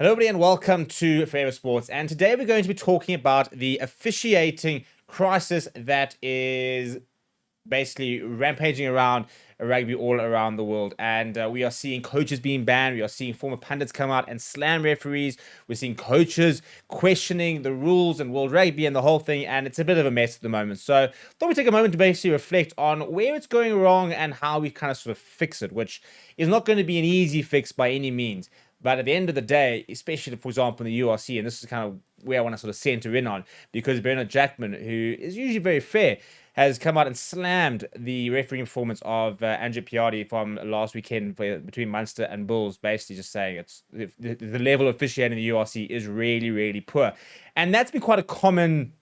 Hello, everybody, and welcome to Forever Sports. And today we're going to be talking about the officiating crisis that is basically rampaging around rugby all around the world. And we are seeing coaches being banned. We are seeing former pundits come out and slam referees. We're seeing coaches questioning the rules and World Rugby and the whole thing. And it's a bit of a mess at the moment. So I thought we'd take a moment to basically reflect on where it's going wrong and how we kind of sort of fix it, which is not going to be an easy fix by any means. But at the end of the day, especially, for example, in the URC, and this is kind of where I want to sort of center in on, because Bernard Jackman, who is usually very fair, has come out and slammed the refereeing performance of Andrew Piatti from last weekend between Munster and Bulls, basically just saying it's the level of officiating in the URC is really, really poor. And that's been quite a common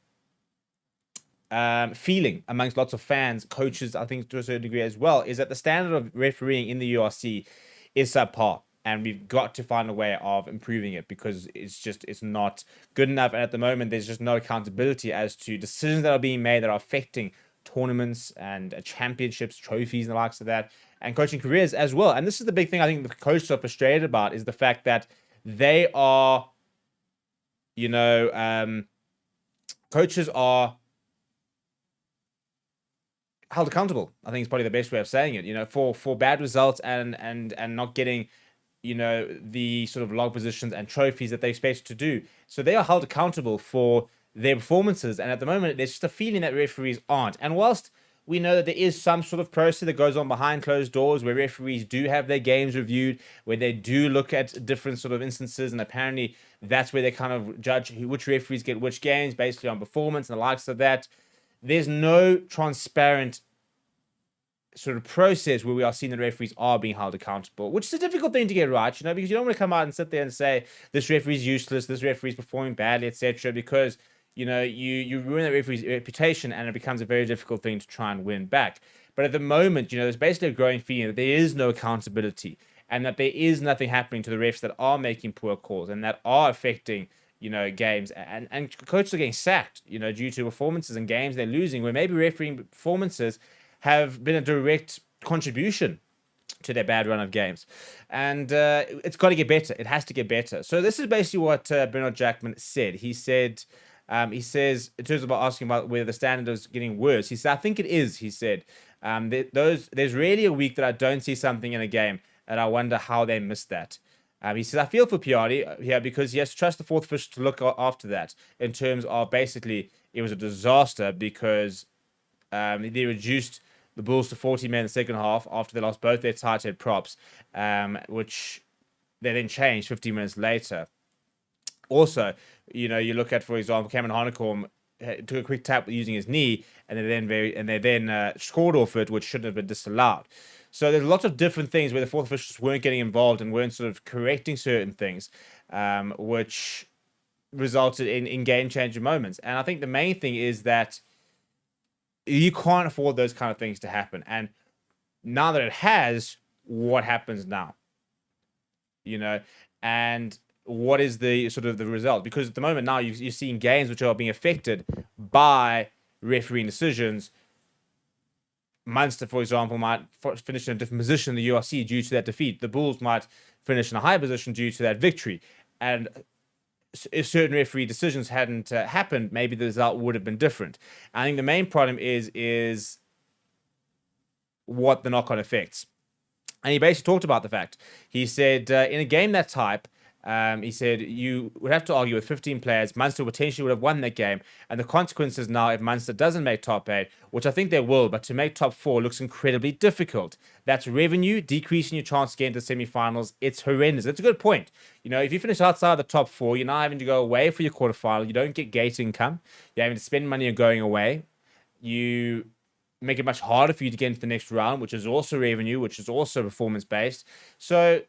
feeling amongst lots of fans, coaches, I think to a certain degree as well, is that the standard of refereeing in the URC is subpar. And we've got to find a way of improving it because it's not good enough. And at the moment, there's just no accountability as to decisions that are being made that are affecting tournaments and championships, trophies, and the likes of that, and coaching careers as well. And this is the big thing I think the coaches are frustrated about, is the fact that they are, coaches are held accountable. I think is probably the best way of saying it, for bad results and not getting the sort of log positions and trophies that they expect to do. So they are held accountable for their performances. And at the moment, there's just a feeling that referees aren't. And whilst we know that there is some sort of process that goes on behind closed doors where referees do have their games reviewed, where they do look at different sort of instances, and apparently that's where they kind of judge which referees get which games basically on performance and the likes of that. There's no transparent sort of process where we are seeing the referees are being held accountable, which is a difficult thing to get right, because you don't want to come out and sit there and say this referee is useless, this referee is performing badly, etc., because you ruin the referee's reputation and it becomes a very difficult thing to try and win back. But at the moment, there's basically a growing feeling that there is no accountability and that there is nothing happening to the refs that are making poor calls and that are affecting games, and coaches are getting sacked due to performances in games they're losing, where maybe refereeing performances have been a direct contribution to their bad run of games. And it's got to get better. It has to get better. So this is basically what Bernard Jackman said. He says, in terms of asking about whether the standard is getting worse, he said, I think it is, he said. There's really a week that I don't see something in a game, and I wonder how they missed that. He says, I feel for Piatti here because he has to trust the fourth official to look after that, in terms of basically it was a disaster because they reduced the Bulls to 40 men in the second half after they lost both their tight head props, which they then changed 15 minutes later. Also, you look at, for example, Cameron Honeycomb took a quick tap using his knee, and they then scored off it, which shouldn't have been disallowed. So there's lots of different things where the fourth officials weren't getting involved and weren't sort of correcting certain things, which resulted in game-changing moments. And I think the main thing is that you can't afford those kind of things to happen. And now that it has, what happens now? And what is the sort of the result? Because at the moment now you're seeing games which are being affected by refereeing decisions. Munster, for example, might finish in a different position in the URC due to that defeat. The Bulls might finish in a higher position due to that victory. And if certain referee decisions hadn't happened, maybe the result would have been different. I think the main problem is what the knock-on effects. And he basically talked about the fact. He said, in a game that type, he said, you would have to argue with 15 players. Munster potentially would have won that game. And the consequences now, if Munster doesn't make top 8, which I think they will, but to make top 4 looks incredibly difficult. That's revenue, decreasing your chance to get into semi-finals. It's horrendous. That's a good point. If you finish outside the top 4, you're now having to go away for your quarterfinal. You don't get gate income. You're having to spend money on going away. You make it much harder for you to get into the next round, which is also revenue, which is also performance-based. So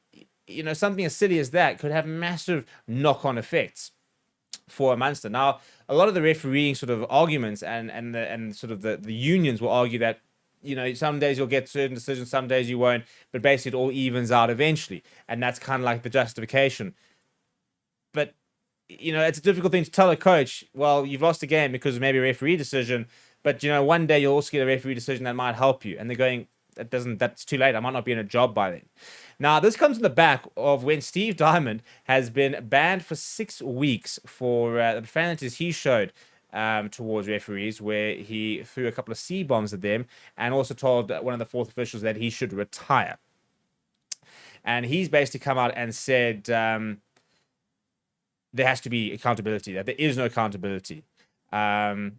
something as silly as that could have massive knock-on effects for Munster. Now, a lot of the refereeing sort of arguments and sort of the unions will argue that, some days you'll get certain decisions, some days you won't, but basically it all evens out eventually. And that's kind of like the justification. But, it's a difficult thing to tell a coach, well, you've lost a game because of maybe a referee decision, but, one day you'll also get a referee decision that might help you. And they're going, that's too late. I might not be in a job by then. Now, this comes in the back of when Steve Diamond has been banned for 6 weeks for the profanities he showed towards referees, where he threw a couple of C-bombs at them and also told one of the fourth officials that he should retire. And he's basically come out and said there has to be accountability, that there is no accountability. And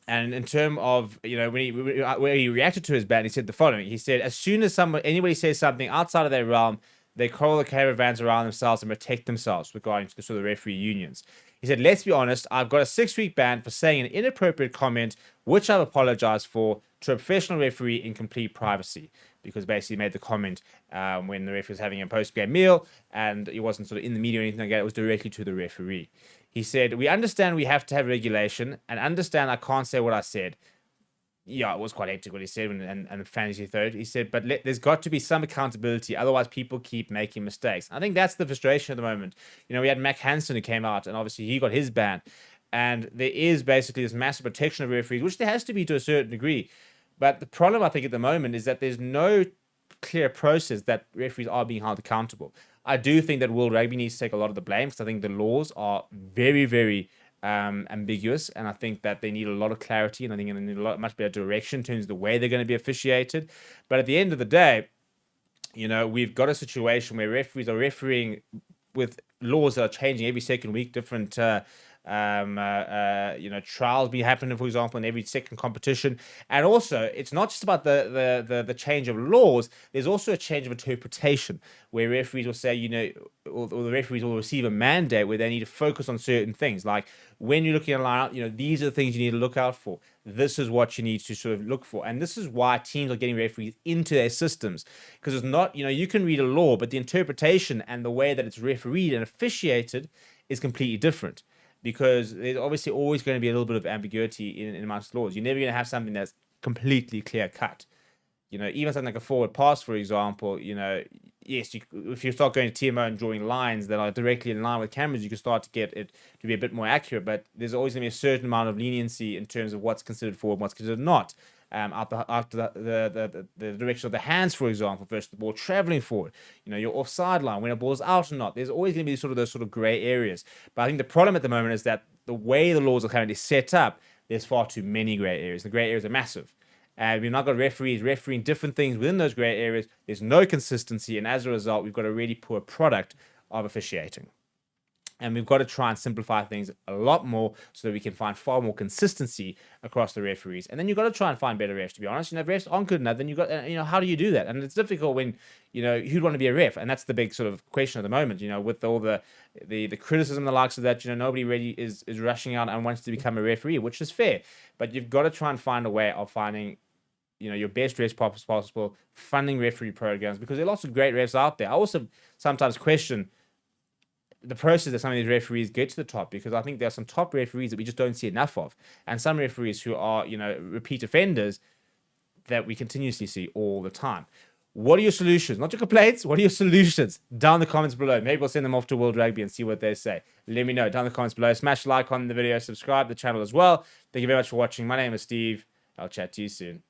in terms of, when he reacted to his ban, he said the following. He said, as soon as anybody says something outside of their realm, they call the caravans around themselves and protect themselves regarding to the sort of referee unions. He said, let's be honest, I've got a 6-week ban for saying an inappropriate comment, which I've apologized for, to a professional referee in complete privacy. Because basically he made the comment when the referee was having a post-game meal and he wasn't sort of in the media or anything like that. It was directly to the referee. He said, we understand we have to have regulation and understand I can't say what I said. Yeah, it was quite hectic what he said and fantasy third. He said, but there's got to be some accountability. Otherwise, people keep making mistakes. I think that's the frustration at the moment. We had Mac Hansen who came out and obviously he got his ban. And there is basically this massive protection of referees, which there has to be to a certain degree. But the problem, I think, at the moment is that there's no clear process that referees are being held accountable. I do think that World Rugby needs to take a lot of the blame because I think the laws are very, very ambiguous, and I think that they need a lot of clarity, and I think they need much better direction in terms of the way they're going to be officiated. But at the end of the day, we've got a situation where referees are refereeing with laws that are changing every second week, different trials be happening, for example, in every second competition. And also, it's not just about the change of laws. There's also a change of interpretation where referees will say, or the referees will receive a mandate where they need to focus on certain things. Like when you're looking at a lineup, these are the things you need to look out for. This is what you need to sort of look for. And this is why teams are getting referees into their systems. Because it's not, you can read a law, but the interpretation and the way that it's refereed and officiated is completely different. Because there's obviously always going to be a little bit of ambiguity in amongst laws. You're never going to have something that's completely clear cut. Even something like a forward pass, for example, yes, if you start going to TMO and drawing lines that are directly in line with cameras, you can start to get it to be a bit more accurate. But there's always going to be a certain amount of leniency in terms of what's considered forward and what's considered not. After the direction of the hands, for example, versus the ball traveling forward, your offside line, when a ball's out or not, there's always going to be those sort of gray areas. But I think the problem at the moment is that the way the laws are currently set up, there's far too many gray areas. The gray areas are massive. And we've now got referees refereeing different things within those gray areas. There's no consistency. And as a result, we've got a really poor product of officiating. And we've got to try and simplify things a lot more so that we can find far more consistency across the referees. And then you've got to try and find better refs, to be honest. If refs aren't good enough, then you've got, how do you do that? And it's difficult when, who'd want to be a ref? And that's the big sort of question at the moment, with all the criticism, the likes of that, nobody really is rushing out and wants to become a referee, which is fair. But you've got to try and find a way of finding, your best refs possible, funding referee programs, because there are lots of great refs out there. I also sometimes question the process that some of these referees get to the top, because I think there are some top referees that we just don't see enough of, and some referees who are, repeat offenders that we continuously see all the time. What are your solutions? Not your complaints. What are your solutions? Down in the comments below. Maybe we'll send them off to World Rugby and see what they say. Let me know down in the comments below. Smash like on the video, subscribe to the channel as well. Thank you very much for watching. My name is Steve. I'll chat to you soon.